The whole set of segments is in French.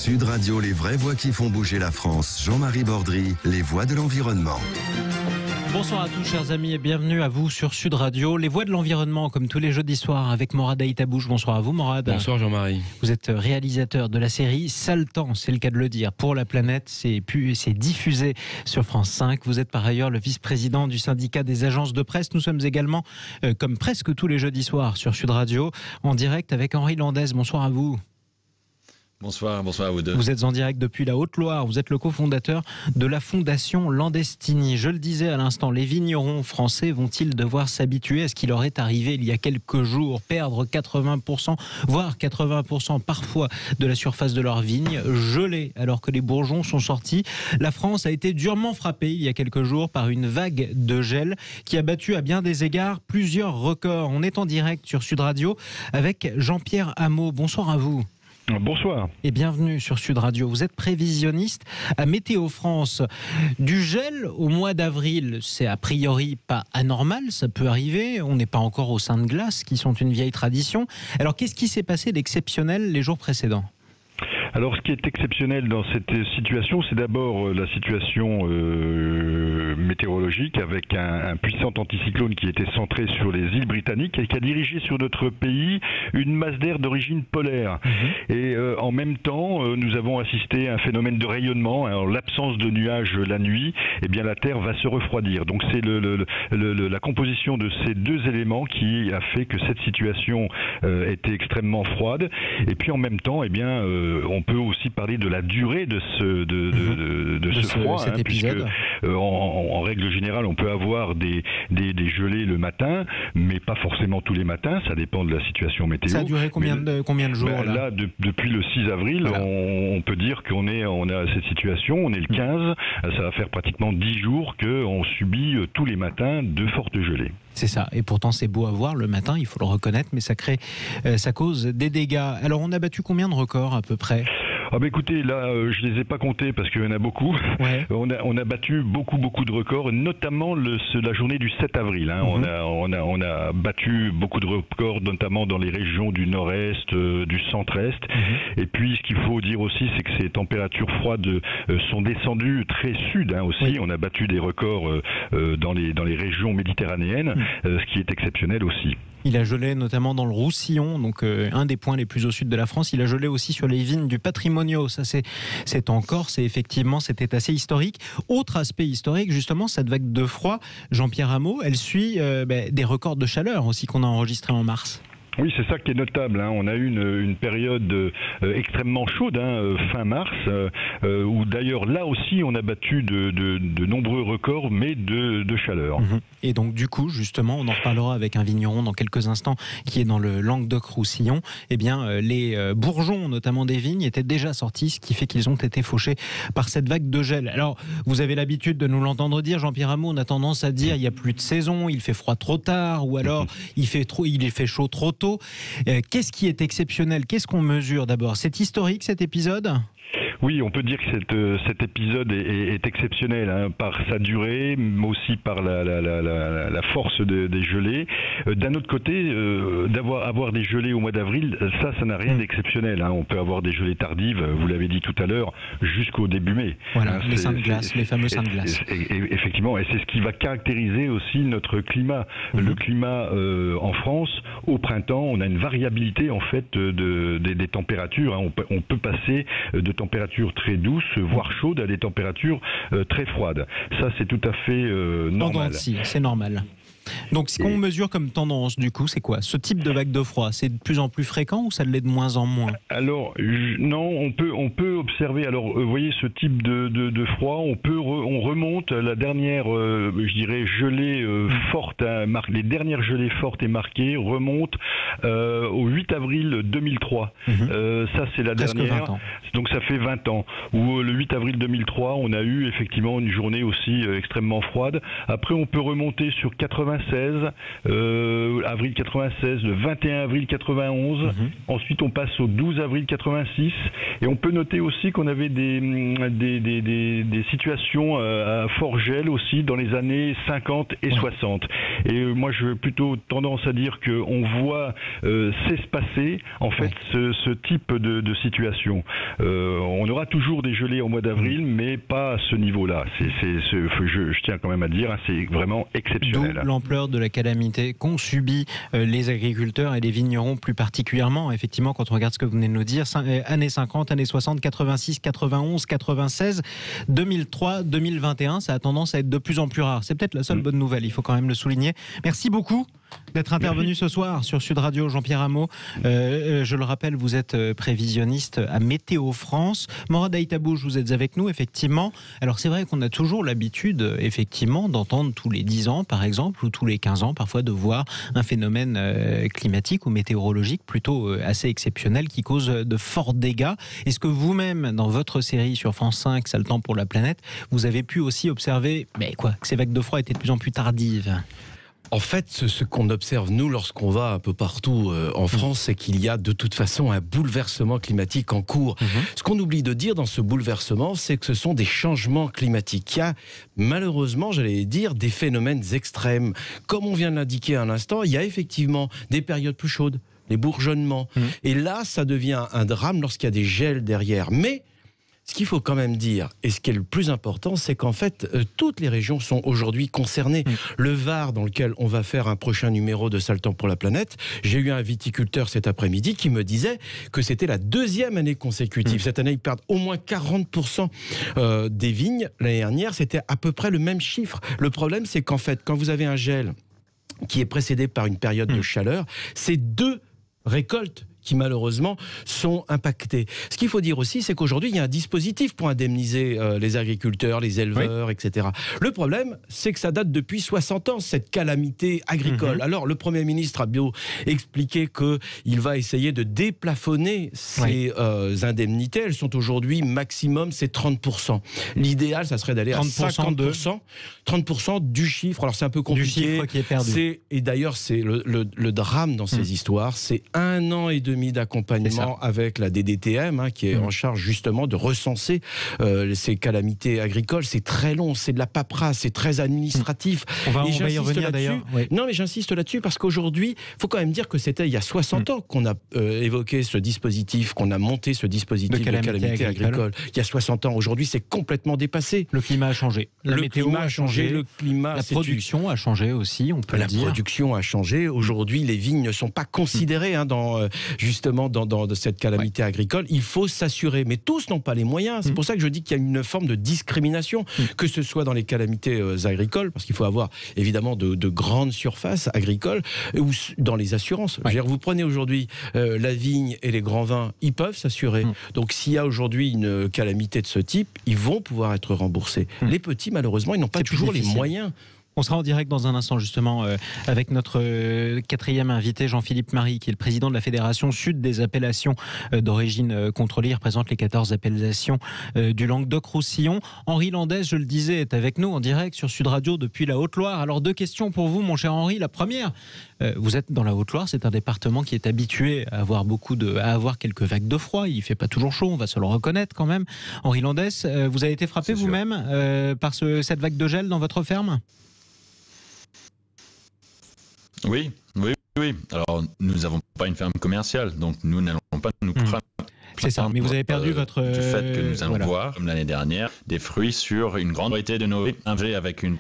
Sud Radio, les vraies voix qui font bouger la France. Jean-Marie Bordry, les voix de l'environnement. Bonsoir à tous chers amis et bienvenue à vous sur Sud Radio. Les voix de l'environnement comme tous les jeudis soirs avec Morad Aïtabouche. Bonsoir à vous Morad. Bonsoir Jean-Marie. Vous êtes réalisateur de la série Sale temps, c'est le cas de le dire, pour la planète. C'est diffusé sur France 5. Vous êtes par ailleurs le vice-président du syndicat des agences de presse. Nous sommes également, comme presque tous les jeudis soirs sur Sud Radio, en direct avec Henri Landès. Bonsoir à vous. Bonsoir à vous deux. Vous êtes en direct depuis la Haute-Loire, vous êtes le cofondateur de la Fondation Landestini. Je le disais à l'instant, les vignerons français vont-ils devoir s'habituer à ce qui leur est arrivé il y a quelques jours, perdre 80%, voire 80% parfois de la surface de leurs vignes, gelées alors que les bourgeons sont sortis. La France a été durement frappée il y a quelques jours par une vague de gel qui a battu à bien des égards plusieurs records. On est en direct sur Sud Radio avec Jean-Pierre Hameau. Bonsoir à vous. Bonsoir. Et bienvenue sur Sud Radio. Vous êtes prévisionniste à Météo France. Du gel au mois d'avril, c'est a priori pas anormal, ça peut arriver. On n'est pas encore aux seins de glace, qui sont une vieille tradition. Alors qu'est-ce qui s'est passé d'exceptionnel les jours précédents ? Alors, ce qui est exceptionnel dans cette situation, c'est d'abord la situation météorologique avec un puissant anticyclone qui était centré sur les îles britanniques et qui a dirigé sur notre pays une masse d'air d'origine polaire. Et en même temps, nous avons assisté à un phénomène de rayonnement. Alors, l'absence de nuages la nuit, eh bien, la Terre va se refroidir. Donc, c'est la composition de ces deux éléments qui a fait que cette situation était extrêmement froide. Et puis, en même temps, eh bien, on peut aussi parler de la durée de ce froid, puisque en règle générale, on peut avoir des gelées le matin, mais pas forcément tous les matins, ça dépend de la situation météo. Ça a duré combien de jours là, depuis le 6 avril, voilà. on peut dire qu'on a cette situation, on est le 15, ça va faire pratiquement 10 jours qu'on subit tous les matins de fortes gelées. C'est ça, et pourtant c'est beau à voir le matin, il faut le reconnaître, mais ça cause des dégâts. Alors on a battu combien de records à peu près ? Ah bah écoutez, là, je les ai pas comptés parce qu'il y en a beaucoup. Ouais. On a battu beaucoup de records, notamment la journée du 7 avril. On a battu beaucoup de records, notamment dans les régions du nord-est, du centre-est. Et puis, ce qu'il faut dire aussi, c'est que ces températures froides sont descendues très sud aussi. Oui. On a battu des records dans les régions méditerranéennes, ce qui est exceptionnel aussi. Il a gelé notamment dans le Roussillon, donc un des points les plus au sud de la France. Il a gelé aussi sur les vignes du Patrimonio. Ça, c'est en Corse et effectivement, c'était assez historique. Autre aspect historique, justement, cette vague de froid, Jean-Pierre Hameau, elle suit des records de chaleur aussi qu'on a enregistrés en mars. Oui, c'est ça qui est notable. On a eu une période extrêmement chaude, fin mars, où d'ailleurs là aussi on a battu de nombreux records, mais de chaleur. Et donc du coup, justement, on en reparlera avec un vigneron dans quelques instants qui est dans le Languedoc-Roussillon. Eh bien, les bourgeons, notamment des vignes, étaient déjà sortis, ce qui fait qu'ils ont été fauchés par cette vague de gel. Alors, vous avez l'habitude de nous l'entendre dire, Jean-Pierre Hameau, on a tendance à dire il n'y a plus de saison, il fait froid trop tard, ou alors il fait chaud trop tôt. Qu'est-ce qui est exceptionnel ? Qu'est-ce qu'on mesure d'abord ? C'est historique cet épisode ? Oui, on peut dire que cet épisode est exceptionnel par sa durée, mais aussi par la force des gelées. D'un autre côté, avoir des gelées au mois d'avril, ça n'a rien d'exceptionnel. On peut avoir des gelées tardives, vous l'avez dit tout à l'heure, jusqu'au début mai. Voilà, les seins de glace, les fameux seins de glace. Effectivement, et c'est ce qui va caractériser aussi notre climat. Le climat en France, au printemps, on a une variabilité en fait des températures. On peut passer de températures très douces, voire chaudes, à des températures très froides. Ça, c'est tout à fait normal. C'est normal. Donc, ce qu'on mesure comme tendance, du coup, c'est quoi ? Ce type de vague de froid, c'est de plus en plus fréquent ou ça l'est de moins en moins ? Alors, non, on peut observer. Alors, vous voyez, ce type de froid, on remonte à la dernière, je dirais, gelée forte, les dernières gelées fortes et marquées remontent au 8 avril 2003. Ça, c'est la presque dernière. 20 ans. Donc, ça fait 20 ans. Où le 8 avril 2003, on a eu effectivement une journée aussi extrêmement froide. Après, on peut remonter sur 85 96, avril 96, le 21 avril 91. Ensuite, on passe au 12 avril 86. Et on peut noter aussi qu'on avait des situations à fort gel aussi dans les années 50 et 60. Et moi, je plutôt tendance à dire qu'on voit s'espacer en fait ce type de situation. On aura toujours des gelées au mois d'avril, mais pas à ce niveau-là. Je tiens quand même à dire, c'est vraiment exceptionnel. D'où l'ampleur de la calamité qu'ont subi les agriculteurs et les vignerons plus particulièrement. Effectivement, quand on regarde ce que vous venez de nous dire, années 50, années 60, 86, 91, 96, 2003, 2021, ça a tendance à être de plus en plus rare. C'est peut-être la seule bonne nouvelle, il faut quand même le souligner. Merci beaucoup d'être intervenu ce soir sur Sud Radio, Jean-Pierre Hameau. Je le rappelle, vous êtes prévisionniste à Météo France. Morad Aïtabouche, vous êtes avec nous, effectivement. Alors c'est vrai qu'on a toujours l'habitude, effectivement, d'entendre tous les 10 ans, par exemple, ou tous les 15 ans, parfois, de voir un phénomène climatique ou météorologique plutôt assez exceptionnel qui cause de forts dégâts. Est-ce que vous-même, dans votre série sur France 5, Ça le temps pour la planète, vous avez pu aussi observer que ces vagues de froid étaient de plus en plus tardives ? En fait, ce qu'on observe, nous, lorsqu'on va un peu partout en France, c'est qu'il y a de toute façon un bouleversement climatique en cours. Ce qu'on oublie de dire dans ce bouleversement, c'est que ce sont des changements climatiques. Il y a malheureusement, j'allais dire, des phénomènes extrêmes. Comme on vient de l'indiquer à l'instant, il y a effectivement des périodes plus chaudes, les bourgeonnements. Et là, ça devient un drame lorsqu'il y a des gels derrière. Mais ce qu'il faut quand même dire, et ce qui est le plus important, c'est qu'en fait, toutes les régions sont aujourd'hui concernées. Le Var, dans lequel on va faire un prochain numéro de Ça le temps pour la planète, j'ai eu un viticulteur cet après-midi qui me disait que c'était la 2e année consécutive. Cette année, ils perdent au moins 40% des vignes. L'année dernière, c'était à peu près le même chiffre. Le problème, c'est qu'en fait, quand vous avez un gel qui est précédé par une période de chaleur, c'est 2 récoltes qui malheureusement sont impactés. Ce qu'il faut dire aussi, c'est qu'aujourd'hui, il y a un dispositif pour indemniser les agriculteurs, les éleveurs, etc. Le problème, c'est que ça date depuis 60 ans, cette calamité agricole. Alors, le Premier ministre a bien expliqué qu'il va essayer de déplafonner ces indemnités. Elles sont aujourd'hui maximum, c'est 30%. L'idéal, ça serait d'aller à 50%. 30% du chiffre. Alors, c'est un peu compliqué. Du chiffre qui est perdu. Et d'ailleurs, c'est le drame dans ces histoires. C'est 1 an et demi d'accompagnement avec la DDTM, qui est en charge justement de recenser ces calamités agricoles. C'est très long, c'est de la paperasse, c'est très administratif. On va y revenir d'ailleurs. Non, mais j'insiste là-dessus parce qu'aujourd'hui, il faut quand même dire que c'était il y a 60 ans qu'on a évoqué ce dispositif, qu'on a monté ce dispositif de calamité agricole. Il y a 60 ans. Aujourd'hui, c'est complètement dépassé. Le climat a changé. La météo a changé. Le climat, la production a changé aussi, on peut le dire. La production a changé. Aujourd'hui, les vignes ne sont pas considérées justement dans cette calamité agricole. Il faut s'assurer. Mais tous n'ont pas les moyens. C'est pour ça que je dis qu'il y a une forme de discrimination, que ce soit dans les calamités agricoles, parce qu'il faut avoir évidemment de grandes surfaces agricoles, ou dans les assurances. Je veux dire, vous prenez aujourd'hui la vigne et les grands vins, ils peuvent s'assurer. Donc s'il y a aujourd'hui une calamité de ce type, ils vont pouvoir être remboursés. Les petits, malheureusement, ils n'ont pas toujours les moyens. On sera en direct dans un instant justement avec notre 4e invité Jean-Philippe Marie, qui est le président de la Fédération Sud des appellations d'origine contrôlée. Il représente les 14 appellations du Languedoc-Roussillon. Henri Landès, je le disais, est avec nous en direct sur Sud Radio depuis la Haute-Loire. Alors 2 questions pour vous, mon cher Henri. La première, vous êtes dans la Haute-Loire, c'est un département qui est habitué à avoir quelques vagues de froid. Il ne fait pas toujours chaud, on va se le reconnaître quand même. Henri Landès, vous avez été frappé vous-même par cette vague de gel dans votre ferme ? Oui. Alors, nous n'avons pas une ferme commerciale, donc nous n'allons pas nous plaindre. C'est ça, mais vous avez perdu votre... Du fait que nous allons voir, comme l'année dernière, des fruits sur une grande variété de nos avec une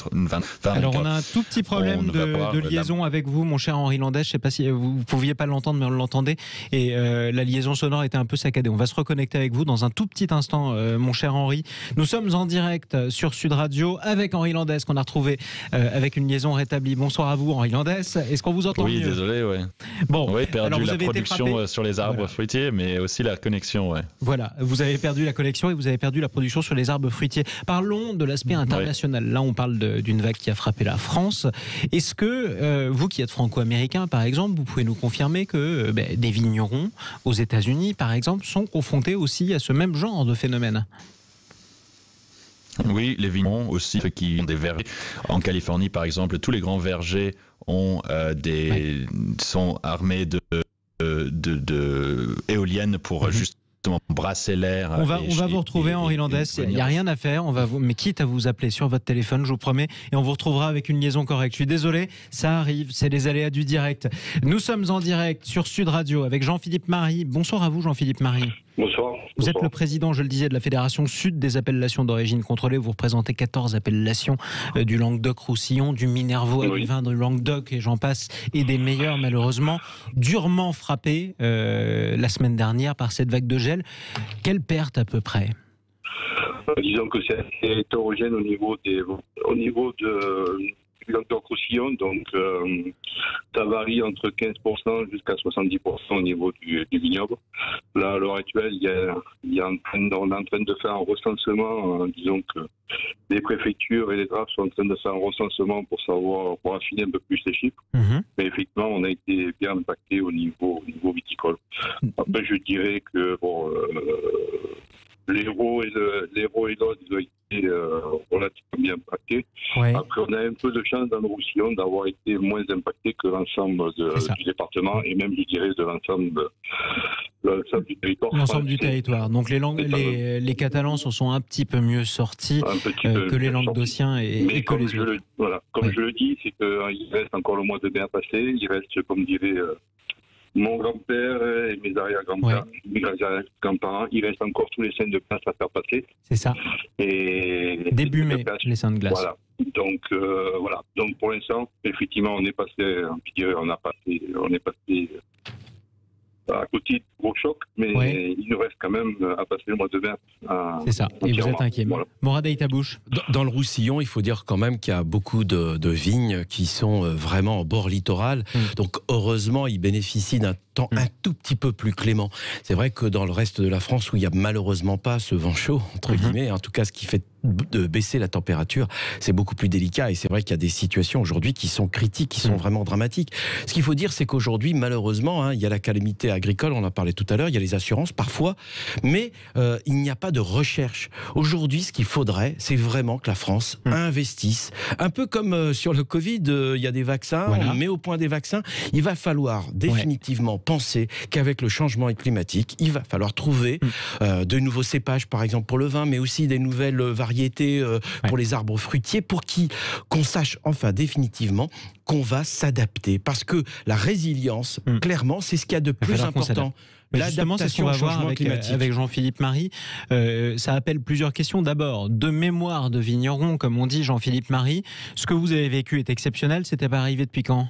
Alors on a un tout petit problème de liaison avec vous, mon cher Henri Landès. Je ne sais pas si vous ne pouviez pas l'entendre, mais on l'entendait. Et la liaison sonore était un peu saccadée. On va se reconnecter avec vous dans un tout petit instant, mon cher Henri. Nous sommes en direct sur Sud Radio avec Henri Landès, qu'on a retrouvé avec une liaison rétablie. Bonsoir à vous, Henri Landès. Est-ce qu'on vous entend mieux ? Oui, désolé, ouais. Bon, oui, perdu alors vous la avez production sur les arbres fruitiers, mais aussi la connexion. Ouais. Voilà, vous avez perdu la collection et vous avez perdu la production sur les arbres fruitiers. Parlons de l'aspect international. Là, on parle d'une vague qui a frappé la France. Est-ce que vous qui êtes franco-américain, par exemple, vous pouvez nous confirmer que des vignerons aux États-Unis, par exemple, sont confrontés aussi à ce même genre de phénomène ? Oui, les vignerons aussi, ceux qui ont des vergers. En Californie, par exemple, tous les grands vergers ont sont armés de éoliennes pour justement brasser l'air. On va vous retrouver, Henri Landès. Il n'y a rien à faire. Mais quitte à vous appeler sur votre téléphone, je vous promets, et on vous retrouvera avec une liaison correcte. Je suis désolé, ça arrive, c'est les aléas du direct. Nous sommes en direct sur Sud Radio avec Jean-Philippe Marie. Bonsoir à vous, Jean-Philippe Marie. Bonsoir. Vous êtes le président, je le disais, de la Fédération Sud des appellations d'origine contrôlée. Vous représentez 14 appellations du Languedoc-Roussillon, du Minervois, du vin du Languedoc, et j'en passe, et des meilleurs, malheureusement, durement frappés la semaine dernière par cette vague de gel. Quelle perte à peu près? Disons que c'est assez hétérogène au niveau du Languedoc-Roussillon, donc ça varie entre 15% jusqu'à 70% au niveau du vignoble. Là, à l'heure actuelle, on est en train de faire un recensement, disons que les préfectures et les DRAF sont en train de faire un recensement pour affiner un peu plus les chiffres. Mais effectivement, on a été bien impacté au niveau viticole. Après, je dirais que l'Hérault et l'Aude, ils ont été relativement bien impactés. Ouais. Après, on a un peu de chance dans le Roussillon d'avoir été moins impactés que l'ensemble du département et même, je dirais, de l'ensemble du territoire. L'ensemble du territoire. Donc les Catalans s'en sont un petit peu mieux sortis que les Languedociens et que les autres. Comme je le dis, c'est qu'il reste encore le mois de mai à passer. Il reste, comme dirait mon grand-père et mes arrière-grands-parents, il reste encore tous les scènes de glace à faire passer. C'est ça. Et début mai, les scènes de glace. Voilà. Donc voilà. Donc pour l'instant, effectivement, on est passé à côté de gros choc, mais il nous reste quand même à passer le mois de mai. C'est ça. Et vous êtes inquiet. Voilà. Morad Aïtabouche. Dans le Roussillon, il faut dire quand même qu'il y a beaucoup de vignes qui sont vraiment en bord littoral. Donc heureusement, ils bénéficient d'un temps un tout petit peu plus clément. C'est vrai que dans le reste de la France, où il n'y a malheureusement pas ce vent chaud, entre guillemets, en tout cas ce qui fait de baisser la température, c'est beaucoup plus délicat. Et c'est vrai qu'il y a des situations aujourd'hui qui sont critiques, qui sont vraiment dramatiques. Ce qu'il faut dire, c'est qu'aujourd'hui, malheureusement, il y a la calamité agricole, on en parlait tout à l'heure, il y a les assurances parfois, mais il n'y a pas de recherche. Aujourd'hui, ce qu'il faudrait, c'est vraiment que la France investisse. Un peu comme sur le Covid, il y a des vaccins, on met au point des vaccins. Il va falloir définitivement penser qu'avec le changement climatique, il va falloir trouver de nouveaux cépages, par exemple pour le vin, mais aussi des nouvelles variétés pour les arbres fruitiers, pour qu'on sache enfin définitivement qu'on va s'adapter. Parce que la résilience, clairement, c'est ce qu'il y a de plus important. Justement, c'est ce qu'on va voir avec Jean-Philippe Marie. Ça appelle plusieurs questions. D'abord, de mémoire de vigneron, comme on dit, Jean-Philippe Marie. Ce que vous avez vécu est exceptionnel. C'était pas arrivé depuis quand?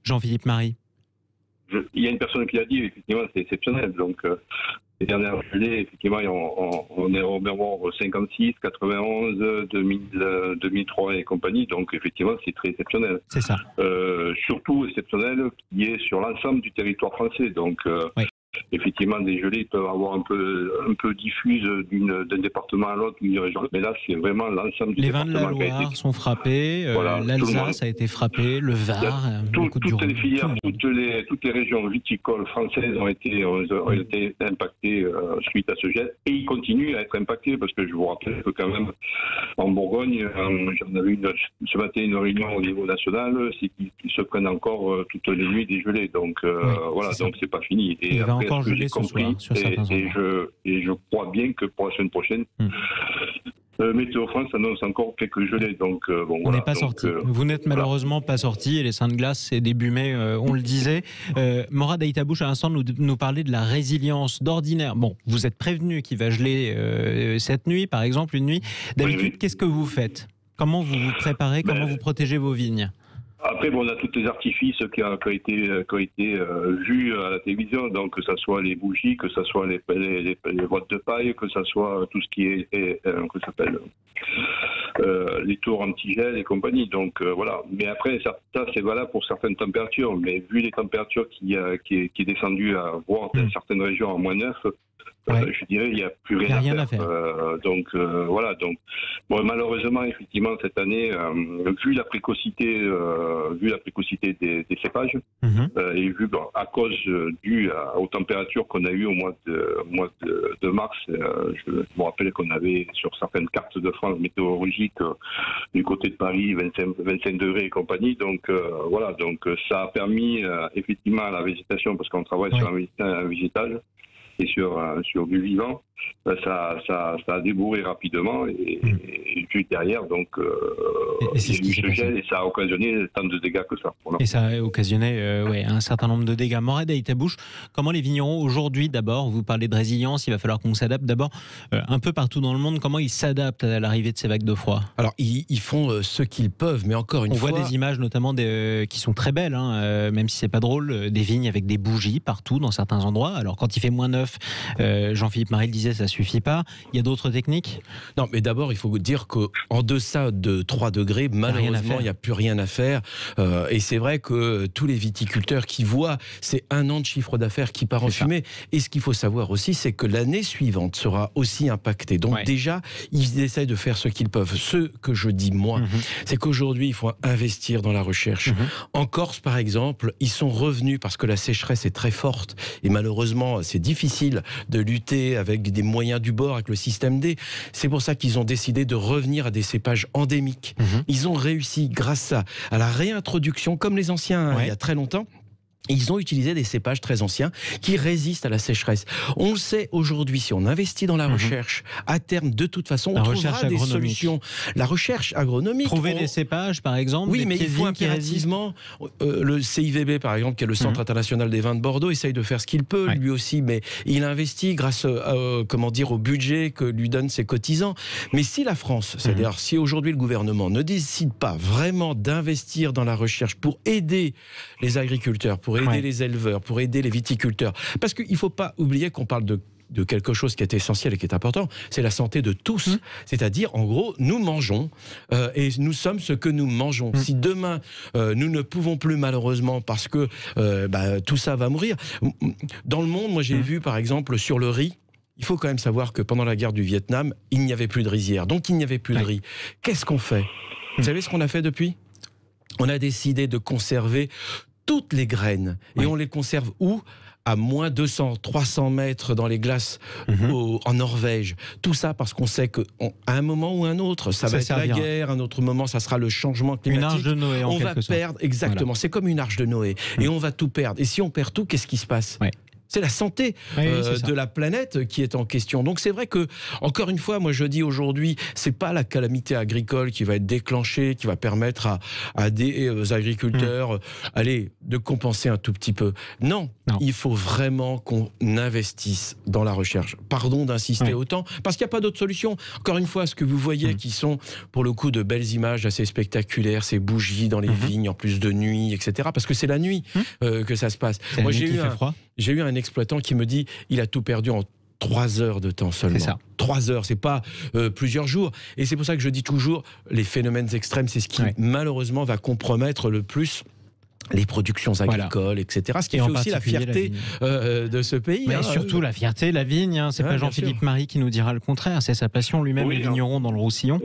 Jean-Philippe Marie. Il y a une personne qui l'a dit, effectivement, c'est exceptionnel. Donc, les dernières gelées, effectivement, on est au mémoire 56, 91, 2003 et compagnie. Donc, effectivement, c'est très exceptionnel. C'est ça. Surtout exceptionnel qui est sur l'ensemble du territoire français. Donc, effectivement, des gelées peuvent avoir un peu diffuses d'un département à l'autre, d'une région. Mais là, c'est vraiment l'ensemble du département. Les vins de la Loire sont frappés, l'Alsace a été frappé, le Var. Toutes les filières, toutes les régions viticoles françaises ont été impactées suite à ce gel. Et ils continuent à être impactés parce que je vous rappelle que quand même, en Bourgogne, j'en avais ce matin une réunion au niveau national, c'est qu'ils se prennent encore toutes les nuits des gelées. Donc voilà, donc c'est pas fini. Et après, ce que j'ai compris, et je crois bien que pour la semaine prochaine, Météo France annonce encore quelques gelées. Donc, on n'est pas sorti. Vous n'êtes malheureusement pas sorti. Et les seins de glace, c'est début mai, on le disait. Morad Aïtabouche, à l'instant, nous parlait de la résilience d'ordinaire. Bon, vous êtes prévenu qu'il va geler cette nuit, par exemple, une nuit. D'habitude, qu'est-ce que vous faites? Comment vous vous préparez? Comment vous protégez vos vignes? Après, on a tous les artifices qui ont été vus à la télévision, donc que ce soit les bougies, que ce soit les boîtes de paille, que ce soit tout ce qui est les tours anti-gel et compagnie. Donc voilà. Mais après, ça c'est valable pour certaines températures. Mais vu les températures qui est descendu à voir dans certaines régions à -9, je dirais il n'y a plus rien à faire. Donc voilà. Donc bon, malheureusement, effectivement, cette année, vu la précocité des cépages, et vu à cause due aux températures qu'on a eues au mois de mars, je me rappelle qu'on avait sur certaines cartes de France météorologiques du côté de Paris 25 degrés et compagnie. Donc voilà. Donc ça a permis effectivement à la végétation, parce qu'on travaille sur un végétage et sur du vivant, ça a débourré rapidement et juste derrière, donc il y a eu ce gel et ça a occasionné tant de dégâts que ça. Et ça a occasionné un certain nombre de dégâts. Morad Aitabouche, comment les vignerons aujourd'hui, d'abord, vous parlez de résilience, il va falloir qu'on s'adapte d'abord, un peu partout dans le monde, comment ils s'adaptent à l'arrivée de ces vagues de froid? Alors ils font ce qu'ils peuvent, mais encore une fois... On voit des images notamment qui sont très belles, même si c'est pas drôle, des vignes avec des bougies partout dans certains endroits. Alors quand il fait -9, Jean-Philippe Marie le disait, ça suffit pas. Il y a d'autres techniques? Non, mais d'abord, il faut vous dire qu'en deçà de 3 degrés, malheureusement, il n'y a plus rien à faire. Et c'est vrai que tous les viticulteurs qui voient, c'est 1 an de chiffre d'affaires qui part en fumée. Et ce qu'il faut savoir aussi, c'est que l'année suivante sera aussi impactée. Donc déjà, ils essayent de faire ce qu'ils peuvent. Ce que je dis, moi, c'est qu'aujourd'hui, il faut investir dans la recherche. En Corse, par exemple, ils sont revenus parce que la sécheresse est très forte. Et malheureusement, c'est difficile de lutter avec des moyens du bord, avec le système D. C'est pour ça qu'ils ont décidé de revenir à des cépages endémiques. Ils ont réussi, grâce à la réintroduction, comme les anciens, il y a très longtemps, ils ont utilisé des cépages très anciens qui résistent à la sécheresse. On le sait aujourd'hui, si on investit dans la recherche, à terme, de toute façon, on trouvera des solutions. La recherche agronomique. Trouver des cépages, par exemple. Oui, mais il faut impérativement. Le CIVB, par exemple, qui est le Centre international des vins de Bordeaux, essaye de faire ce qu'il peut, lui aussi, mais il investit grâce au budget que lui donnent ses cotisants. Mais si la France, c'est-à-dire si aujourd'hui le gouvernement ne décide pas vraiment d'investir dans la recherche pour aider les agriculteurs, pour aider les éleveurs, pour aider les viticulteurs. Parce qu'il ne faut pas oublier qu'on parle de quelque chose qui est essentiel et qui est important, c'est la santé de tous. C'est-à-dire, en gros, nous mangeons et nous sommes ce que nous mangeons. Si demain, nous ne pouvons plus, malheureusement, parce que tout ça va mourir. Dans le monde, moi j'ai vu, par exemple, sur le riz, il faut quand même savoir que pendant la guerre du Vietnam, il n'y avait plus de rizière, donc il n'y avait plus de riz. Qu'est-ce qu'on fait? Vous savez ce qu'on a fait depuis? On a décidé de conserver toutes les graines. Et on les conserve où? À moins 200, 300 mètres dans les glaces en Norvège. Tout ça parce qu'on sait qu'à un moment ou un autre, ça va être la guerre, un autre moment, ça sera le changement climatique. Une arche de Noé, on va perdre, exactement. C'est comme une arche de Noé. Et on va tout perdre. Et si on perd tout, qu'est-ce qui se passe? C'est la santé de la planète qui est en question. Donc c'est vrai que, encore une fois, moi je dis aujourd'hui, c'est pas la calamité agricole qui va être déclenchée, qui va permettre à des agriculteurs de compenser un tout petit peu. Non, il faut vraiment qu'on investisse dans la recherche. Pardon d'insister autant, parce qu'il n'y a pas d'autre solution. Encore une fois, ce que vous voyez qui sont, pour le coup, de belles images assez spectaculaires, ces bougies dans les vignes, en plus de nuit, etc. Parce que c'est la nuit que ça se passe. Moi j'ai eu un exploitant qui me dit il a tout perdu en 3 heures de temps seulement. C'est ça. 3 heures, c'est pas plusieurs jours. Et c'est pour ça que je dis toujours, les phénomènes extrêmes, c'est ce qui malheureusement va compromettre le plus les productions agricoles, etc. Ce qui fait aussi la fierté de ce pays. Mais surtout la fierté, la vigne. C'est pas Jean-Philippe Marie qui nous dira le contraire. C'est sa passion lui-même, les vignerons dans le Roussillon.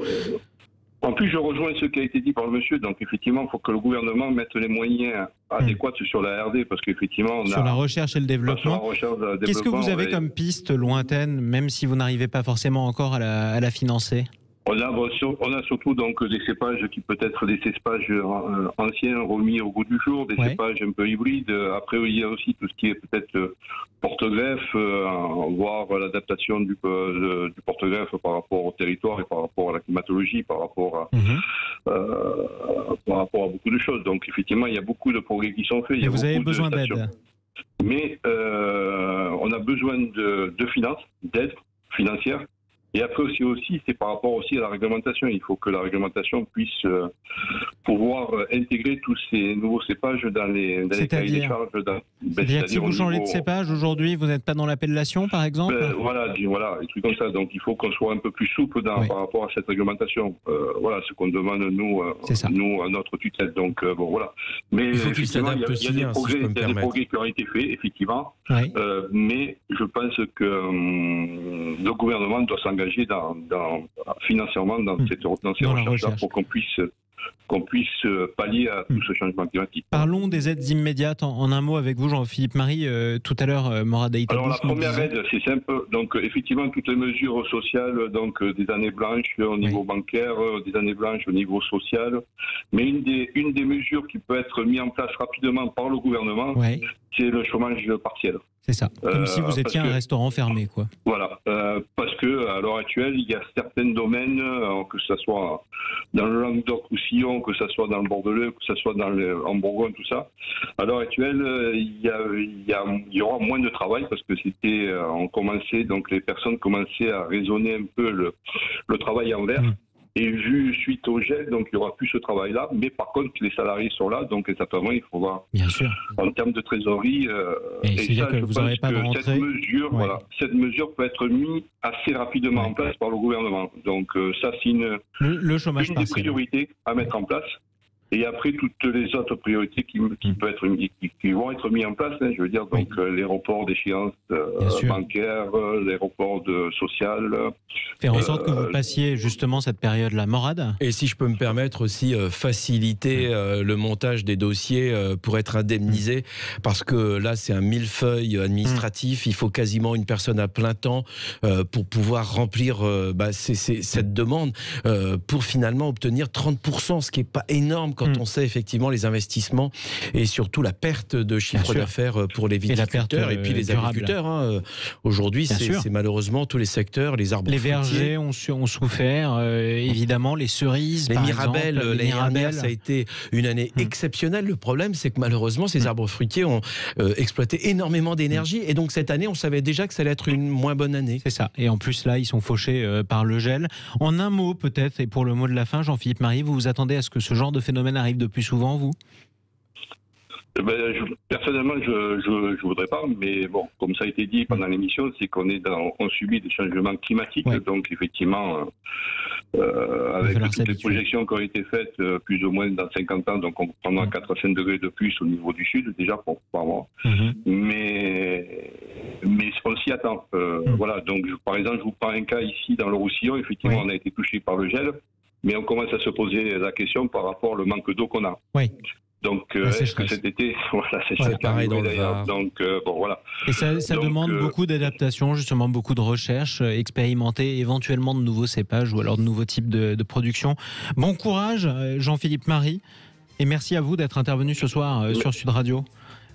En plus, je rejoins ce qui a été dit par le monsieur. Donc, effectivement, il faut que le gouvernement mette les moyens adéquats sur la R&D, parce qu'effectivement, sur la recherche et le développement. Qu'est-ce que vous avez comme piste lointaine, même si vous n'arrivez pas forcément encore à la financer? On a surtout donc des cépages qui peut être des cépages anciens remis au goût du jour, des cépages un peu hybrides. Après, il y a aussi tout ce qui est peut-être porte-greffe, voire l'adaptation du porte-greffe par rapport au territoire et par rapport à la climatologie, par rapport à beaucoup de choses. Donc effectivement, il y a beaucoup de progrès qui sont faits. Et vous avez besoin d'aide. Mais on a besoin de finances, d'aide financière. Et après aussi, c'est par rapport aussi à la réglementation. Il faut que la réglementation puisse pouvoir intégrer tous ces nouveaux cépages dans les cahiers des charges. C'est-à-dire que si vous changez de cépage aujourd'hui, vous n'êtes pas dans l'appellation, par exemple voilà, des trucs comme ça. Donc il faut qu'on soit un peu plus souple par rapport à cette réglementation. Voilà ce qu'on demande nous à notre tutelle. Donc bon voilà. Mais il faut qu'il s'adapte aussi, il y a des progrès qui ont été faits, effectivement. Oui. Mais je pense que le gouvernement doit s'engager financièrement dans ces recherches-là pour qu'on puisse pallier à tout ce changement climatique. Parlons des aides immédiates en un mot avec vous, Jean-Philippe Marie. Tout à l'heure, Morad Aïtabouch. Alors la première aide, c'est simple. Donc effectivement, toutes les mesures sociales, donc des années blanches au niveau bancaire, des années blanches au niveau social. Mais une des mesures qui peut être mise en place rapidement par le gouvernement, c'est le chômage partiel. C'est ça. Comme si vous étiez un restaurant fermé, quoi. Voilà. Parce que à l'heure actuelle, il y a certains domaines, que ce soit dans le Languedoc-Roussillon, que ce soit dans le Bordelais, que ce soit en Bourgogne, tout ça. À l'heure actuelle, il y aura moins de travail parce que donc les personnes commençaient à raisonner un peu le travail en vert. Et suite au gel, donc il n'y aura plus ce travail-là. Mais par contre, les salariés sont là, donc certainement, il faut voir. Bien sûr. En termes de trésorerie, c'est-à-dire que vous n'aurez pas de rentrée. Cette mesure peut être mise assez rapidement en place par le gouvernement. Donc ça, c'est une des priorités à mettre en place. Et après, toutes les autres priorités qui vont être mises en place, je veux dire, donc les reports d'échéances bancaires, les reports social. Faire en sorte que vous passiez justement cette période-là. Morad ? Et si je peux me permettre aussi, faciliter le montage des dossiers pour être indemnisé, parce que là, c'est un millefeuille administratif, il faut quasiment une personne à plein temps pour pouvoir remplir cette demande, pour finalement obtenir 30%, ce qui n'est pas énorme quand on sait effectivement les investissements et surtout la perte de chiffre d'affaires pour les viticulteurs et puis les agriculteurs. Aujourd'hui, c'est malheureusement tous les secteurs, les arbres fruitiers. Les vergers ont souffert, évidemment, les cerises, les mirabelles. L'année dernière, ça a été une année exceptionnelle. Le problème, c'est que malheureusement, ces arbres fruitiers ont exploité énormément d'énergie et donc cette année, on savait déjà que ça allait être une moins bonne année. C'est ça. Et en plus, là, ils sont fauchés par le gel. En un mot, peut-être, et pour le mot de la fin, Jean-Philippe Marie, vous vous attendez à ce que ce genre de phénomène arrive de plus souvent, vous ? Personnellement, je voudrais pas, mais bon, comme ça a été dit pendant l'émission, c'est on subit des changements climatiques, donc effectivement, avec toutes les projections qui ont été faites, plus ou moins dans 50 ans, donc on prendra 4 à 5 degrés de plus au niveau du sud, déjà par mois. Mais on s'y attend. Voilà, donc par exemple, je vous prends un cas ici dans le Roussillon, effectivement, on a été touché par le gel, mais on commence à se poser la question par rapport au manque d'eau qu'on a. Donc, est-ce que cet été, c'est pareil dans le Var. Donc, voilà. Et ça demande beaucoup d'adaptation, justement, beaucoup de recherche, expérimenter éventuellement de nouveaux cépages ou alors de nouveaux types de production. Bon courage, Jean-Philippe Marie, et merci à vous d'être intervenu ce soir sur Sud Radio.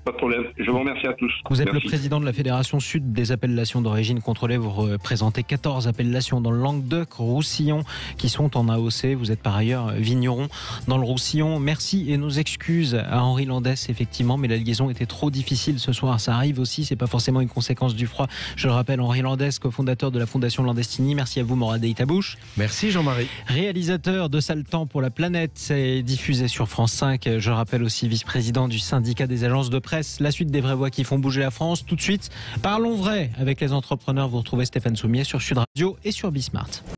Pas de problème. Je vous remercie à tous. Vous êtes le président de la Fédération Sud des appellations d'origine contrôlée. Vous représentez 14 appellations dans le Languedoc-Roussillon qui sont en AOC. Vous êtes par ailleurs vigneron dans le Roussillon. Merci et nos excuses à Henri Landès, effectivement, mais la liaison était trop difficile ce soir. Ça arrive aussi, c'est pas forcément une conséquence du froid. Je le rappelle, Henri Landès, cofondateur de la Fondation Landestini. Merci à vous, Morad Aïtabouch. Merci, Jean-Marie. Réalisateur de Sale Temps pour la planète, c'est diffusé sur France 5. Je rappelle aussi vice-président du syndicat des agences de presse. La suite des vraies voix qui font bouger la France. Tout de suite, parlons vrai avec les entrepreneurs. Vous retrouvez Stéphane Soumier sur Sud Radio et sur Bismart.